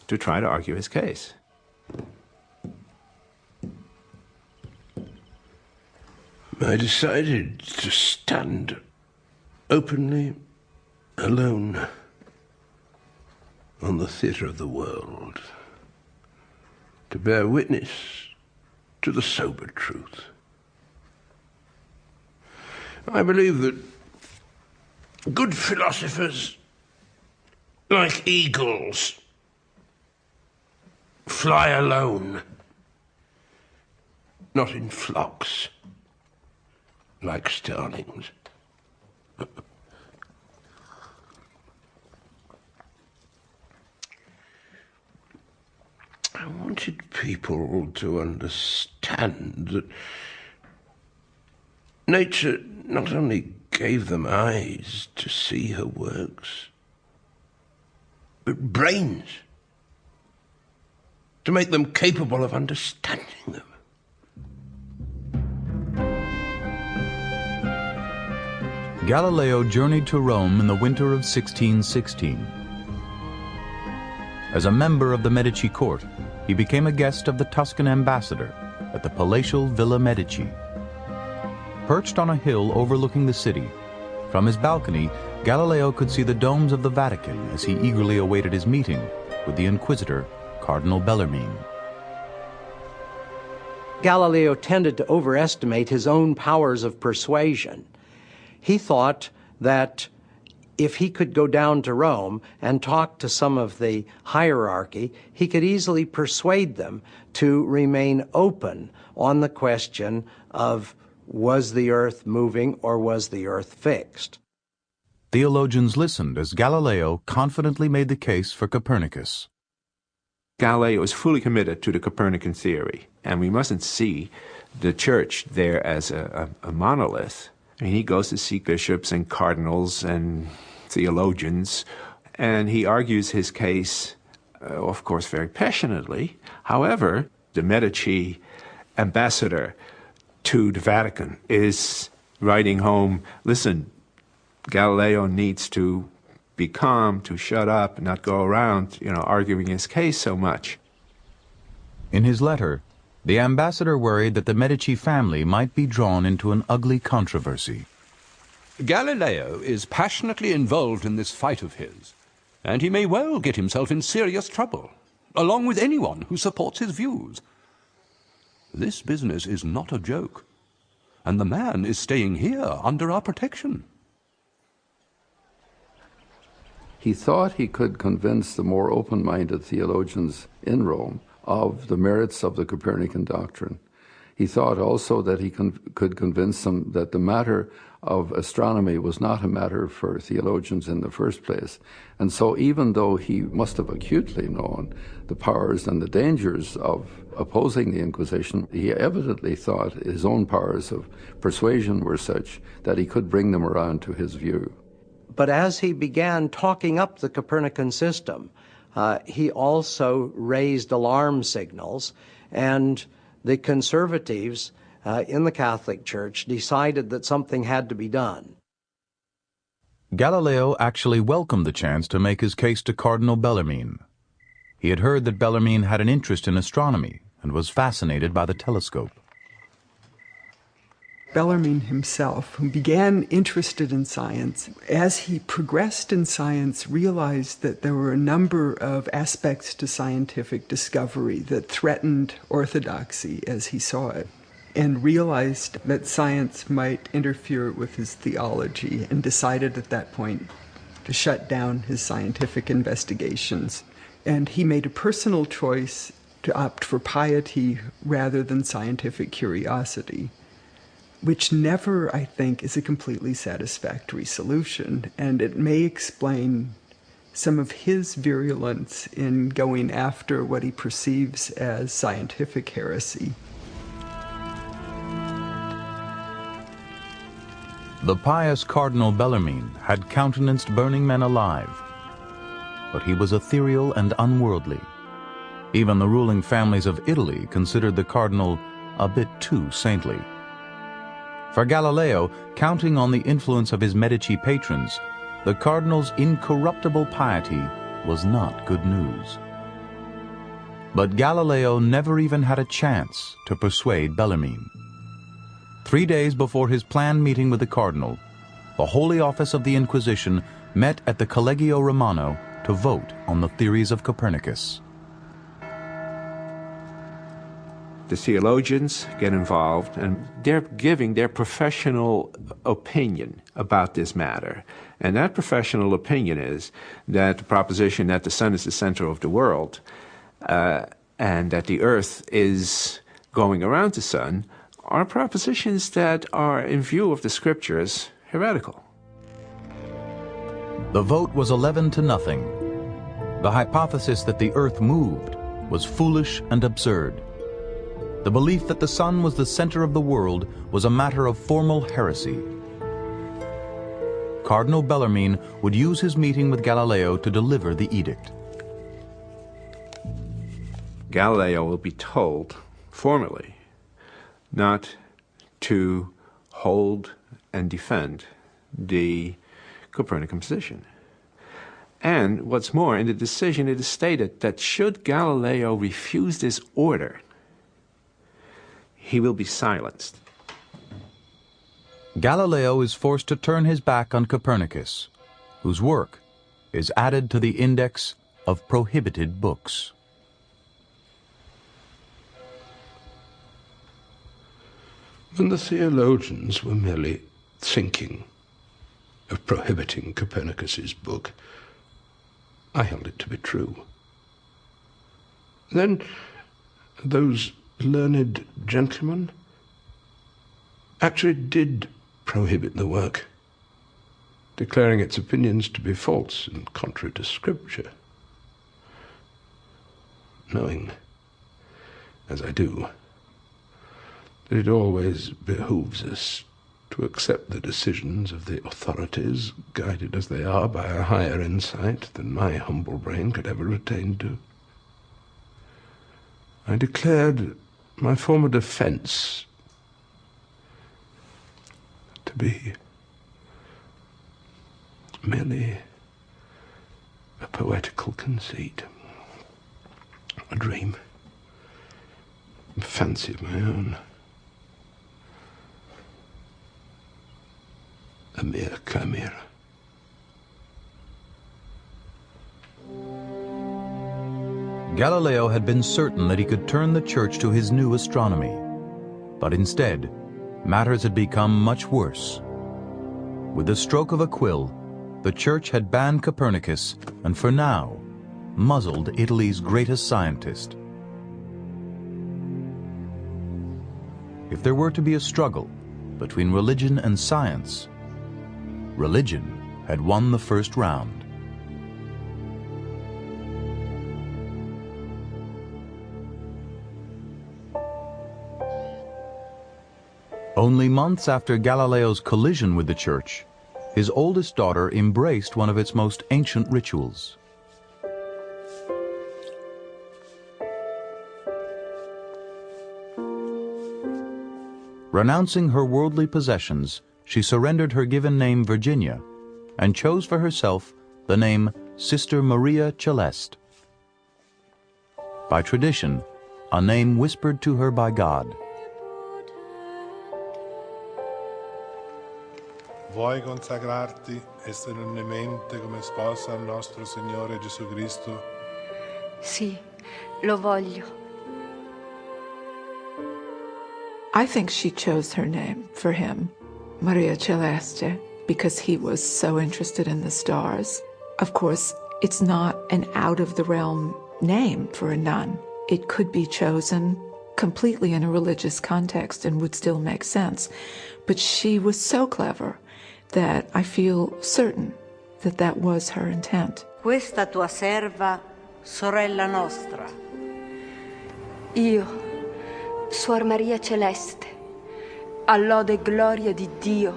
to try to argue his case. I decided to stand openly alone on the theatre of the world, to bear witness to the sober truth. I believe that good philosophers, like eagles, fly alone, not in flocks, like starlings. I wanted people to understand that nature not only gave them eyes to see her works, but brains to make them capable of understanding them. Galileo journeyed to Rome in the winter of 1616. As a member of the Medici court, he became a guest of the Tuscan ambassador at the palatial Villa Medici. Perched on a hill overlooking the city, from his balcony, Galileo could see the domes of the Vatican as he eagerly awaited his meeting with the Inquisitor, Cardinal Bellarmine. Galileo tended to overestimate his own powers of persuasion. He thought that if he could go down to Rome and talk to some of the hierarchy, he could easily persuade them to remain open on the question of, was the earth moving or was the earth fixed? Theologians listened as Galileo confidently made the case for Copernicus. Galileo is fully committed to the Copernican theory, and we mustn't see the church there as a monolith. I mean, he goes to see bishops and cardinals and theologians, and he argues his case, of course, very passionately. However, the Medici ambassador to the Vatican is writing home, listen, Galileo needs to be calm, to shut up, and not go around, arguing his case so much. In his letter, the ambassador worried that the Medici family might be drawn into an ugly controversy. Galileo is passionately involved in this fight of his, and he may well get himself in serious trouble, along with anyone who supports his views. This business is not a joke, and the man is staying here under our protection. He thought he could convince the more open-minded theologians in Rome of the merits of the Copernican doctrine. He thought also that he could convince them that the matter of astronomy was not a matter for theologians in the first place. And so even though he must have acutely known the powers and the dangers of opposing the Inquisition, he evidently thought his own powers of persuasion were such that he could bring them around to his view. But as he began talking up the Copernican system, he also raised alarm signals, and the conservatives in the Catholic Church decided that something had to be done. Galileo actually welcomed the chance to make his case to Cardinal Bellarmine. He had heard that Bellarmine had an interest in astronomy and was fascinated by the telescope. Bellarmine himself, who began interested in science, as he progressed in science, realized that there were a number of aspects to scientific discovery that threatened orthodoxy as he saw it, and realized that science might interfere with his theology, and decided at that point to shut down his scientific investigations. And he made a personal choice to opt for piety rather than scientific curiosity, which never, I think, is a completely satisfactory solution. And it may explain some of his virulence in going after what he perceives as scientific heresy. The pious Cardinal Bellarmine had countenanced burning men alive, but he was ethereal and unworldly. Even the ruling families of Italy considered the cardinal a bit too saintly. For Galileo, counting on the influence of his Medici patrons, the cardinal's incorruptible piety was not good news. But Galileo never even had a chance to persuade Bellarmine. 3 days before his planned meeting with the cardinal, the Holy Office of the Inquisition met at the Collegio Romano to vote on the theories of Copernicus. The theologians get involved, and they're giving their professional opinion about this matter. And that professional opinion is that the proposition that the sun is the center of the world and that the earth is going around the sun are propositions that are, in view of the scriptures, heretical. The vote was 11-0. The hypothesis that the earth moved was foolish and absurd. The belief that the sun was the center of the world was a matter of formal heresy. Cardinal Bellarmine would use his meeting with Galileo to deliver the edict. Galileo will be told formally not to hold and defend the Copernican position. And what's more, in the decision it is stated that should Galileo refuse this order, he will be silenced. Galileo is forced to turn his back on Copernicus, whose work is added to the index of prohibited books. When the theologians were merely thinking of prohibiting Copernicus's book, I held it to be true. Then those learned gentlemen actually did prohibit the work, declaring its opinions to be false and contrary to Scripture, knowing, as I do, that it always behooves us to accept the decisions of the authorities, guided as they are by a higher insight than my humble brain could ever attain to. I declared my former defense to be merely a poetical conceit, a dream, a fancy of my own, a mere chimera. Galileo had been certain that he could turn the church to his new astronomy. But instead, matters had become much worse. With the stroke of a quill, the church had banned Copernicus and, for now, muzzled Italy's greatest scientist. If there were to be a struggle between religion and science, religion had won the first round. Only months after Galileo's collision with the church, his oldest daughter embraced one of its most ancient rituals. Renouncing her worldly possessions, she surrendered her given name Virginia and chose for herself the name Sister Maria Celeste. By tradition, a name whispered to her by God. Vuoi consacrarti solennemente come sposa al nostro Signore Gesù Cristo? Sì, lo voglio. I think she chose her name for him, Maria Celeste, because he was so interested in the stars. Of course, it's not an out-of-the-realm name for a nun. It could be chosen completely in a religious context and would still make sense. But she was so clever that I feel certain that that was her intent. Questa tua serva, sorella nostra. Io, Suor Maria Celeste, a lode e gloria di Dio,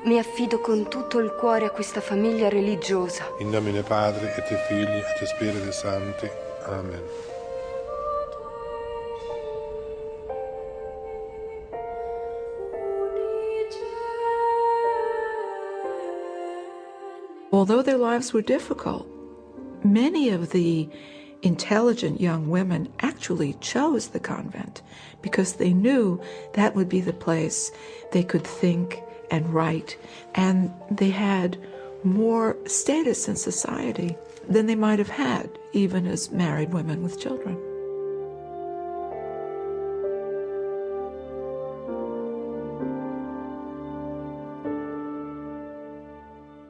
mi affido con tutto il cuore a questa famiglia religiosa. In nomine Padre et Figli et Spiriti Sancti. Amen. Although their lives were difficult, many of the intelligent young women actually chose the convent because they knew that would be the place they could think and write, and they had more status in society than they might have had even as married women with children.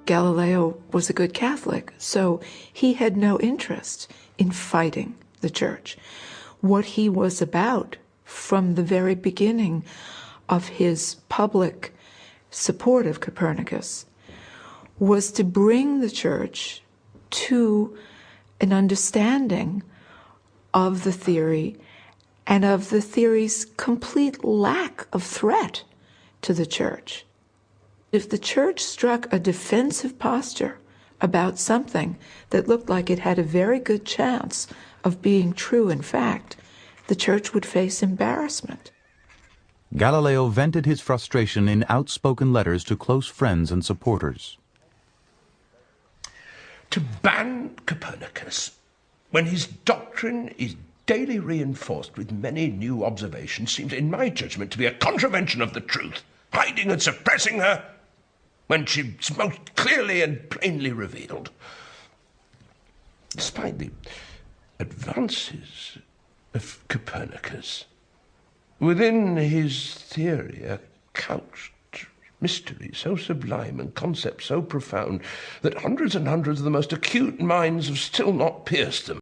Galileo was a good Catholic, so he had no interest in fighting the church. What he was about from the very beginning of his public support of Copernicus was to bring the church to an understanding of the theory and of the theory's complete lack of threat to the church. If the church struck a defensive posture about something that looked like it had a very good chance of being true in fact, the church would face embarrassment. Galileo vented his frustration in outspoken letters to close friends and supporters. To ban Copernicus, when his doctrine is daily reinforced with many new observations, seems, in my judgment, to be a contravention of the truth, hiding and suppressing her when she's most clearly and plainly revealed. Despite the advances of Copernicus, within his theory are couched mystery so sublime and concepts so profound that hundreds and hundreds of the most acute minds have still not pierced them.